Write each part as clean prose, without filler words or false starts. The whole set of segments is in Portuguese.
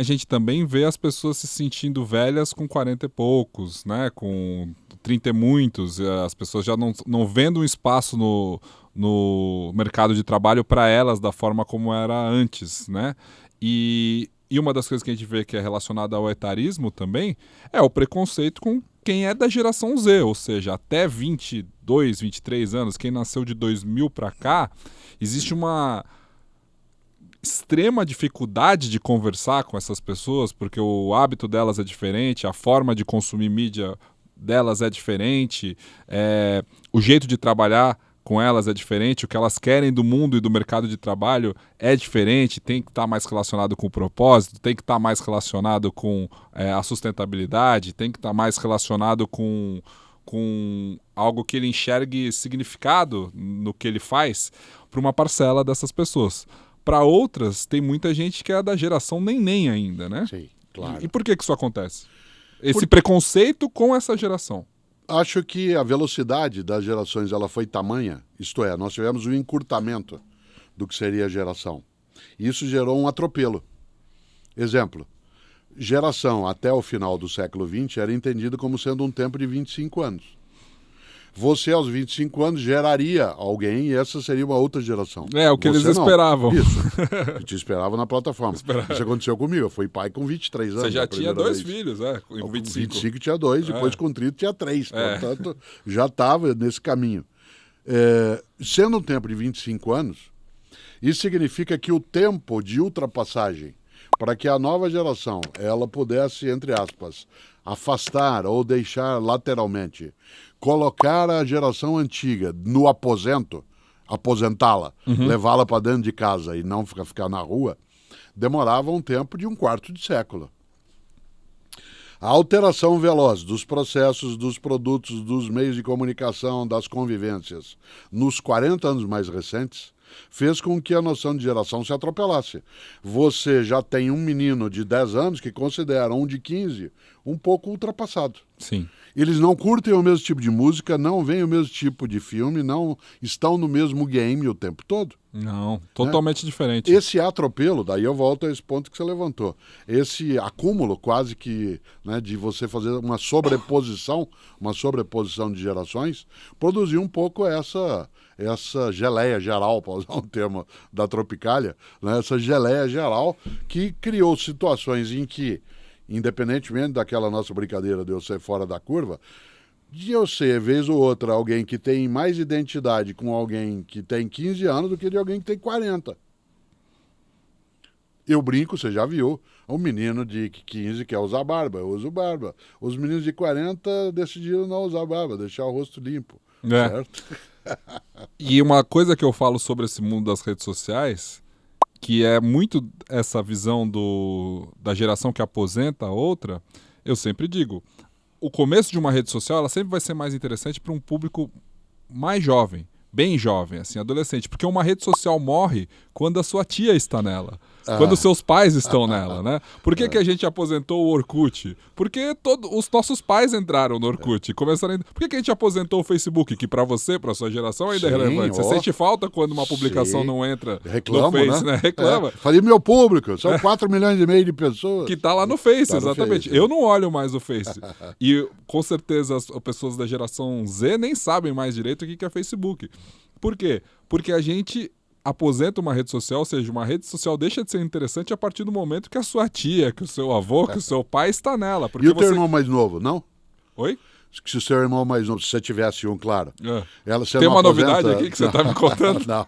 A gente também vê as pessoas se sentindo velhas com 40 e poucos, né? Com 30 e muitos. As pessoas já não vendo um espaço no mercado de trabalho para elas da forma como era antes, né? E uma das coisas que a gente vê que é relacionada ao etarismo também é o preconceito com quem é da geração Z, ou seja, até 22, 23 anos, quem nasceu de 2000 para cá, existe uma extrema dificuldade de conversar com essas pessoas, porque o hábito delas é diferente, a forma de consumir mídia delas é diferente, o jeito de trabalhar com elas é diferente, o que elas querem do mundo e do mercado de trabalho é diferente, tem que estar mais relacionado com o propósito, tem que estar mais relacionado com a sustentabilidade, tem que estar mais relacionado com algo que ele enxergue significado no que ele faz para uma parcela dessas pessoas. Para outras, tem muita gente que é da geração neném ainda, né? Sim, claro. E por que isso acontece? Esse preconceito com essa geração. Acho que a velocidade das gerações ela foi tamanha, isto é, nós tivemos um encurtamento do que seria a geração. Isso gerou um atropelo. Exemplo, geração até o final do século XX era entendido como sendo um tempo de 25 anos. Você, aos 25 anos, geraria alguém e essa seria uma outra geração. É, o que Você eles não. esperavam. Isso. Que te esperava na plataforma. Isso aconteceu comigo. Eu fui pai com 23 anos. Você já tinha dois vez. filhos, com 25. Com 25 tinha 2, depois com 30 tinha 3. Portanto, já estava nesse caminho. Sendo um tempo de 25 anos, isso significa que o tempo de ultrapassagem para que a nova geração ela pudesse, entre aspas, afastar ou deixar lateralmente, colocar a geração antiga no aposento, aposentá-la, levá-la para dentro de casa e não ficar na rua, demorava um tempo de um quarto de século. A alteração veloz dos processos, dos produtos, dos meios de comunicação, das convivências, nos 40 anos mais recentes, fez com que a noção de geração se atropelasse. Você já tem um menino de 10 anos que considera um de 15 um pouco ultrapassado. Sim. Eles não curtem o mesmo tipo de música, não veem o mesmo tipo de filme, não estão no mesmo game o tempo todo. Não, totalmente diferente. Esse atropelo, daí eu volto a esse ponto que você levantou, esse acúmulo quase que, né, de você fazer uma sobreposição de gerações, produziu um pouco essa geleia geral, para usar um termo da Tropicália, né, essa geleia geral que criou situações em que, independentemente daquela nossa brincadeira de eu ser fora da curva, de eu ser, vez ou outra, alguém que tem mais identidade com alguém que tem 15 anos do que de alguém que tem 40. Eu brinco, você já viu, um menino de 15 quer usar barba, eu uso barba. Os meninos de 40 decidiram não usar barba, deixar o rosto limpo, certo? E uma coisa que eu falo sobre esse mundo das redes sociais, que é muito essa visão da geração que aposenta a outra, eu sempre digo, o começo de uma rede social ela sempre vai ser mais interessante para um público mais jovem, bem jovem, assim, adolescente, porque uma rede social morre quando a sua tia está nela, quando seus pais estão nela, né? Por que a gente aposentou o Orkut? Porque os nossos pais entraram no Orkut, começaram. Por que a gente aposentou o Facebook? Que para você, para sua geração ainda é relevante. Você sente falta quando uma publicação não entra no Face, né? Reclama. Falei meu público, são 4 milhões e meio de pessoas. Que tá lá no Face, exatamente. Face, eu não olho mais o Face. E com certeza as pessoas da geração Z nem sabem mais direito o que é Facebook. Por quê? Porque a gente aposenta uma rede social, ou seja, uma rede social deixa de ser interessante a partir do momento que a sua tia, que o seu avô, que o seu pai está nela. Porque e o teu irmão mais novo, não? Oi? Se o seu irmão mais novo, se você tivesse um, claro. Tem uma novidade aqui que você está me contando? Não.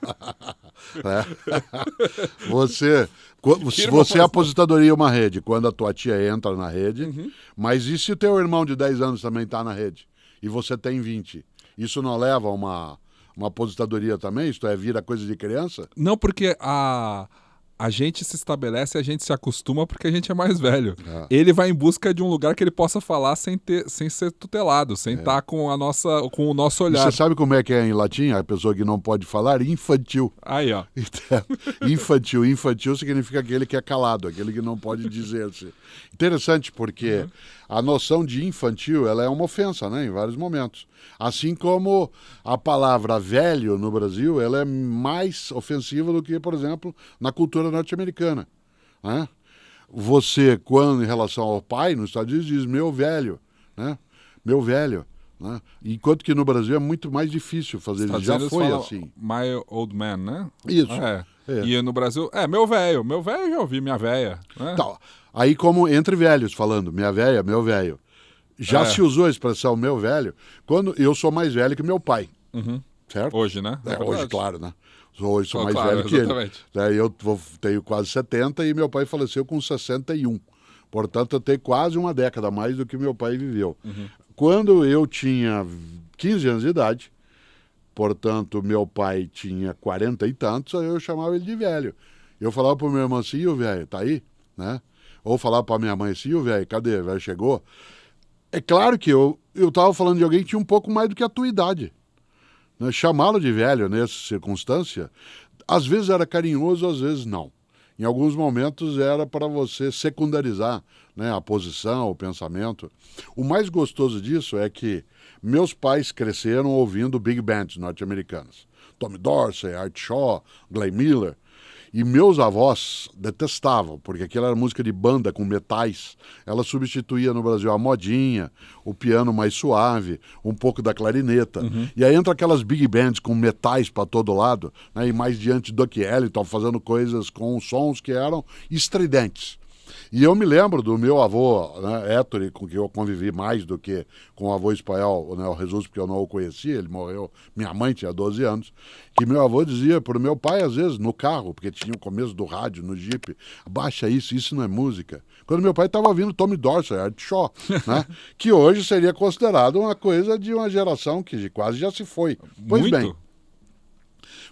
Você aposentadoria uma rede quando a tua tia entra na rede, mas e se o teu irmão de 10 anos também está na rede? E você tem 20? Isso não leva a uma aposentadoria também? Isto é, vira coisa de criança? Não, porque a gente se estabelece, a gente se acostuma porque a gente é mais velho. Ele vai em busca de um lugar que ele possa falar sem ser tutelado, sem estar com o nosso olhar. E você sabe como é que é em latim? A pessoa que não pode falar? Infantil. Aí, ó. Infantil. Infantil significa aquele que é calado, aquele que não pode dizer-se. Interessante porque a noção de infantil ela é uma ofensa, né, em vários momentos. Assim como a palavra velho no Brasil ela é mais ofensiva do que, por exemplo, na cultura norte-americana. Né? você, quando em relação ao pai, nos Estados Unidos diz meu velho, né? Meu velho. Né? Enquanto que no Brasil é muito mais difícil fazer isso. Já foi assim. My old man, né? Isso. E no Brasil, meu velho eu já ouvi minha véia. Né? Tá. Aí como entre velhos falando, minha véia, meu velho. Já se usou a expressão meu velho quando eu sou mais velho que meu pai. Certo? Hoje, né? Hoje, claro, né? Hoje sou mais velho que ele. Eu tenho quase 70 e meu pai faleceu com 61. Portanto, eu tenho quase uma década a mais do que meu pai viveu. Quando eu tinha 15 anos de idade, portanto, meu pai tinha 40 e tantos, aí eu chamava ele de velho. Eu falava pro meu irmão assim, e o velho, tá aí? Né? Ou falava pra minha mãe assim, e o velho, cadê? O velho chegou? É claro que eu tava falando de alguém que tinha um pouco mais do que a tua idade. Né? Chamá-lo de velho nessa circunstância, às vezes era carinhoso, às vezes não. Em alguns momentos era para você secundarizar, né, a posição, o pensamento. O mais gostoso disso é que meus pais cresceram ouvindo big bands norte-americanas. Tommy Dorsey, Art Shaw, Glenn Miller. E meus avós detestavam, porque aquela era música de banda com metais. Ela substituía no Brasil a modinha, o piano mais suave, um pouco da clarineta. E aí entra aquelas big bands com metais para todo lado, né, e mais diante do Duck Ellington, fazendo coisas com sons que eram estridentes. E eu me lembro do meu avô, né, Héctor, com quem eu convivi mais do que com o avô espanhol, né, o Jesus, porque eu não o conhecia, ele morreu, minha mãe tinha 12 anos, que meu avô dizia para o meu pai, às vezes, no carro, porque tinha o começo do rádio, no Jeep, baixa isso não é música. Quando meu pai estava ouvindo Tommy Dorsey, Art Shaw, né, que hoje seria considerado uma coisa de uma geração que quase já se foi. Pois Muito. bem,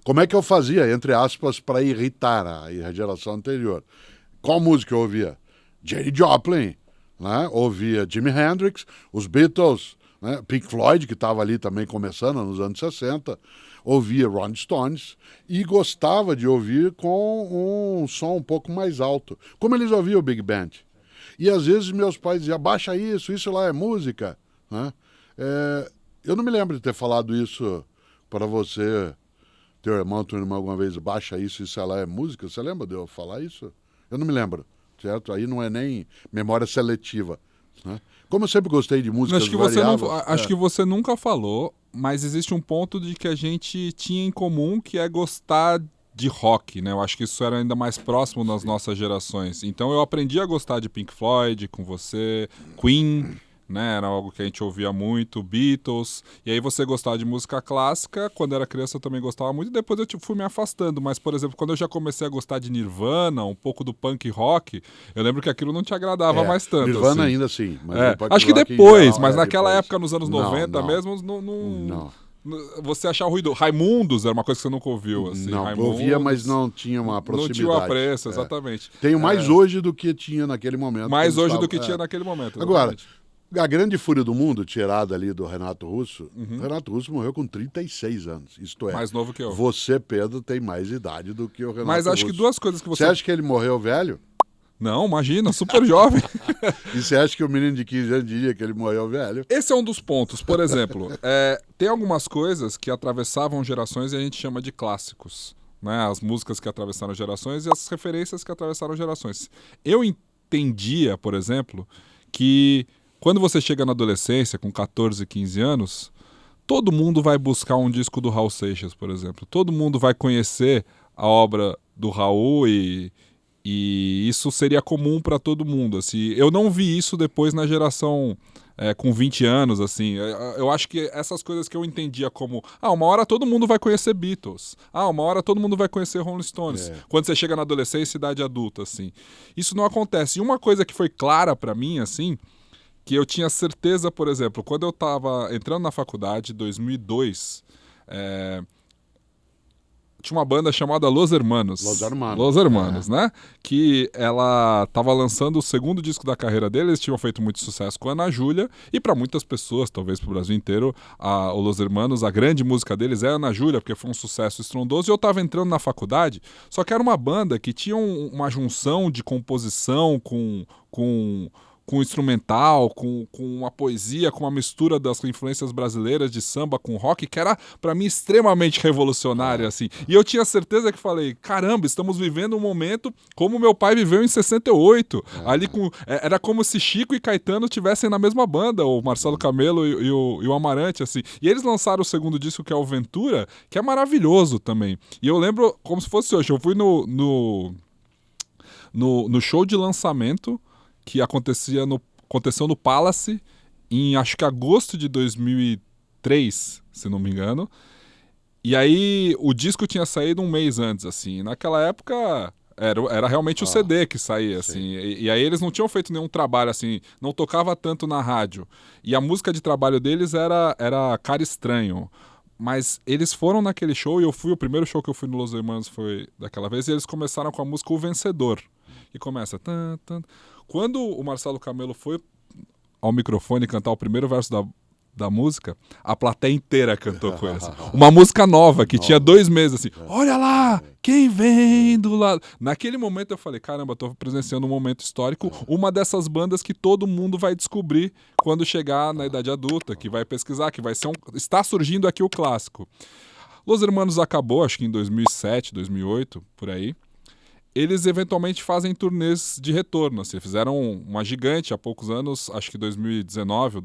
como é que eu fazia, entre aspas, para irritar a geração anterior? Qual música eu ouvia? Janis Joplin, né? Ouvia Jimi Hendrix, os Beatles, né? Pink Floyd, que estava ali também começando nos anos 60, ouvia Rolling Stones e gostava de ouvir com um som um pouco mais alto, como eles ouviam o Big Band. E às vezes meus pais diziam, baixa isso lá é música. Né? Eu não me lembro de ter falado isso para você, teu irmão, tua irmã, alguma vez, baixa isso lá é música. Você lembra de eu falar isso? Eu não me lembro. Certo? Aí não é nem memória seletiva. Né? Como eu sempre gostei de músicas acho que você nunca falou, mas existe um ponto de que a gente tinha em comum, que é gostar de rock, né? Eu acho que isso era ainda mais próximo nas nossas gerações. Então eu aprendi a gostar de Pink Floyd com você, Queen, né? Era algo que a gente ouvia muito, Beatles. E aí você gostava de música clássica, quando era criança eu também gostava muito, e depois eu fui me afastando. Mas, por exemplo, quando eu já comecei a gostar de Nirvana, um pouco do punk rock, eu lembro que aquilo não te agradava mais tanto. Nirvana assim. ainda sim. Mas acho que depois, mas naquela época, nos anos 90 mesmo, não. Você achava ruído. Raimundos era uma coisa que você nunca ouviu. Assim. Não, ouvia, mas não tinha uma proximidade. Não tinha um apreço, exatamente. Tenho mais hoje do que tinha naquele momento. Mais hoje do que tinha naquele momento. Agora, a grande fúria do mundo, tirada ali do Renato Russo, Renato Russo morreu com 36 anos. Isto é, mais novo que eu. Você, Pedro, tem mais idade do que o Renato Russo. Mas acho que duas coisas que você... Você acha que ele morreu velho? Não, imagina, super jovem. E você acha que o menino de 15 anos diria que ele morreu velho? Esse é um dos pontos. Por exemplo, tem algumas coisas que atravessavam gerações e a gente chama de clássicos. Né? As músicas que atravessaram gerações e as referências que atravessaram gerações. Eu entendia, por exemplo, que quando você chega na adolescência, com 14, 15 anos, todo mundo vai buscar um disco do Raul Seixas, por exemplo. Todo mundo vai conhecer a obra do Raul e isso seria comum para todo mundo. Assim. Eu não vi isso depois na geração com 20 anos. Assim. Eu acho que essas coisas que eu entendia como uma hora todo mundo vai conhecer Beatles. Uma hora todo mundo vai conhecer Rolling Stones. Quando você chega na adolescência e idade adulta. Assim. Isso não acontece. E uma coisa que foi clara para mim, assim, que eu tinha certeza, por exemplo, quando eu estava entrando na faculdade, em 2002, tinha uma banda chamada Los Hermanos. Los Hermanos, né? Que ela estava lançando o segundo disco da carreira deles, eles tinham feito muito sucesso com a Ana Júlia, e para muitas pessoas, talvez para o Brasil inteiro, o Los Hermanos, a grande música deles é a Ana Júlia, porque foi um sucesso estrondoso, e eu estava entrando na faculdade, só que era uma banda que tinha uma junção de composição com com instrumental, com uma poesia, com uma mistura das influências brasileiras de samba com rock, que era, para mim, extremamente revolucionária, assim. E eu tinha certeza que falei, caramba, estamos vivendo um momento como meu pai viveu em 68. Ali era como se Chico e Caetano estivessem na mesma banda, o Marcelo Camelo e o Amarante, assim. E eles lançaram o segundo disco, que é o Ventura, que é maravilhoso também. E eu lembro como se fosse hoje, eu fui no show de lançamento que aconteceu no Palace em, acho que agosto de 2003, se não me engano. E aí o disco tinha saído um mês antes, assim. Naquela época era realmente o CD que saía, assim. E aí eles não tinham feito nenhum trabalho, assim, não tocava tanto na rádio. E a música de trabalho deles era Cara Estranho. Mas eles foram naquele show, e o primeiro show que eu fui no Los Hermanos foi daquela vez, e eles começaram com a música O Vencedor. E começa... Tan, tan. Quando o Marcelo Camelo foi ao microfone cantar o primeiro verso da música, a plateia inteira cantou com eles. Uma música nova, que tinha 2 meses, assim. Olha lá, quem vem do lado... Naquele momento eu falei, caramba, tô presenciando um momento histórico, uma dessas bandas que todo mundo vai descobrir quando chegar na idade adulta, que vai pesquisar, que vai ser está surgindo aqui o clássico. Los Hermanos acabou, acho que em 2007, 2008, por aí. Eles eventualmente fazem turnês de retorno, assim. Fizeram uma gigante há poucos anos, acho que 2019,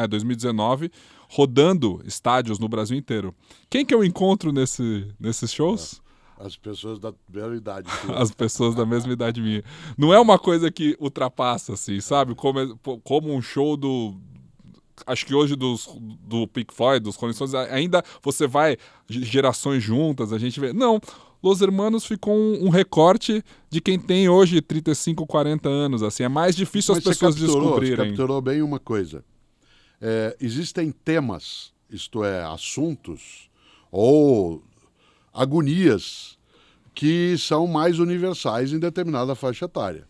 2019, rodando estádios no Brasil inteiro. Quem que eu encontro nesses shows? As pessoas da mesma idade. As pessoas da mesma idade minha. Não é uma coisa que ultrapassa, assim, sabe? Como um show acho que hoje do Pink Floyd, dos Rolling Stones, ainda você vai gerações juntas, a gente vê... Não, Los Hermanos ficou um recorte de quem tem hoje 35, 40 anos, assim. É mais difícil as pessoas descobrirem. Você capturou bem uma coisa. Existem temas, isto é, assuntos ou agonias que são mais universais em determinada faixa etária.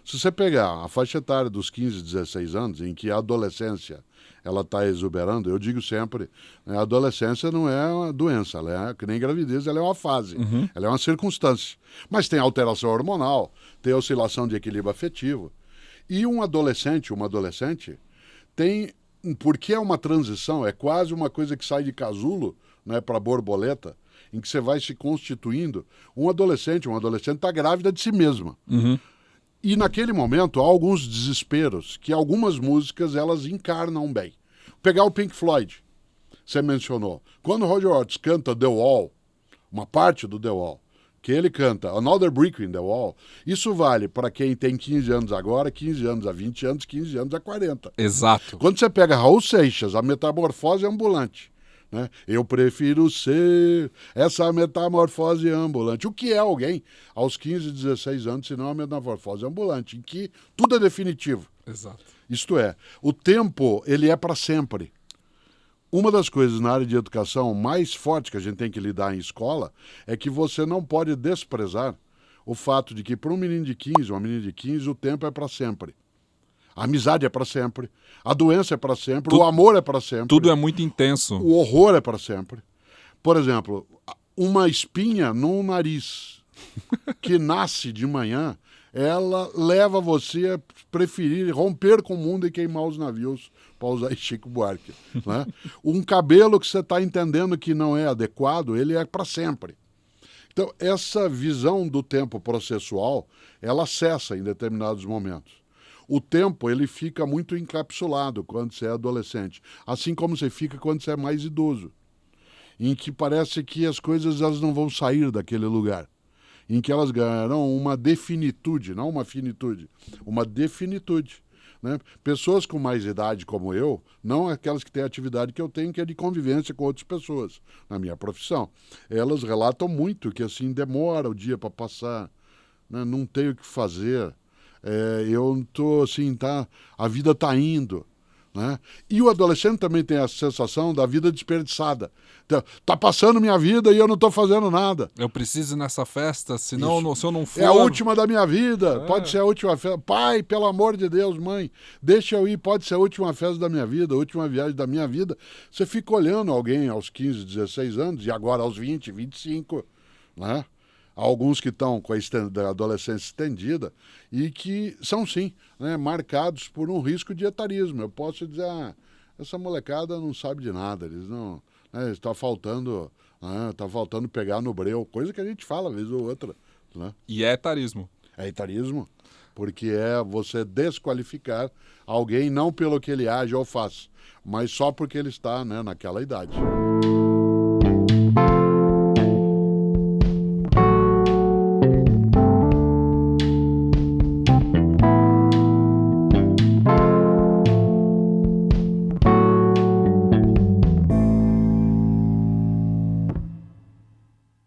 Se você pegar a faixa etária dos 15, 16 anos, em que a adolescência ela está exuberando, eu digo sempre, a adolescência não é uma doença, ela é que nem gravidez, ela é uma fase, ela é uma circunstância. Mas tem alteração hormonal, tem oscilação de equilíbrio afetivo. E um adolescente, uma adolescente, tem, porque é uma transição, é quase uma coisa que sai de casulo, né, para borboleta, em que você vai se constituindo. Um adolescente está grávida de si mesma. E naquele momento há alguns desesperos que algumas músicas elas encarnam bem. Pegar o Pink Floyd, você mencionou. Quando o Roger Waters canta The Wall, uma parte do The Wall, que ele canta Another Brick in the Wall, isso vale para quem tem 15 anos agora, 15 anos a 20 anos, 15 anos a 40. Exato. Quando você pega Raul Seixas, A Metamorfose Ambulante, né? Eu prefiro ser essa metamorfose ambulante. O que é alguém aos 15, 16 anos, se não a metamorfose ambulante, em que tudo é definitivo. Exato. Isto é, o tempo, ele é para sempre. Uma das coisas na área de educação mais fortes que a gente tem que lidar em escola é que você não pode desprezar o fato de que para um menino de 15, uma menina de 15, o tempo é para sempre. A amizade é para sempre, a doença é para sempre, o amor é para sempre. Tudo é muito intenso. O horror é para sempre. Por exemplo, uma espinha no nariz que nasce de manhã, ela leva você a preferir romper com o mundo e queimar os navios, para usar Chico Buarque. Né? Um cabelo que você está entendendo que não é adequado, ele é para sempre. Então, essa visão do tempo processual, ela cessa em determinados momentos. O tempo, ele fica muito encapsulado quando você é adolescente, assim como você fica quando você é mais idoso, em que parece que as coisas elas não vão sair daquele lugar, em que elas ganharão uma definitude, não uma finitude, uma definitude. Né? Pessoas com mais idade como eu, não aquelas que têm a atividade que eu tenho, que é de convivência com outras pessoas, na minha profissão, elas relatam muito que assim demora o dia para passar, né? Não tenho o que fazer. Eu estou assim, a vida está indo. Né? E o adolescente também tem a sensação da vida desperdiçada. Está passando minha vida e eu não estou fazendo nada. Eu preciso ir nessa festa, senão se eu não for... É a última da minha vida, pode ser a última festa. Pai, pelo amor de Deus, mãe, deixa eu ir, pode ser a última festa da minha vida, a última viagem da minha vida. Você fica olhando alguém aos 15, 16 anos, e agora aos 20, 25, né? alguns que estão com a adolescência estendida e que são, sim, né, marcados por um risco de etarismo. Eu posso dizer, essa molecada não sabe de nada, eles não... Está faltando pegar no breu, coisa que a gente fala, vez ou outra. Né? E é etarismo. É etarismo, porque é você desqualificar alguém não pelo que ele age ou faz, mas só porque ele está, né, naquela idade.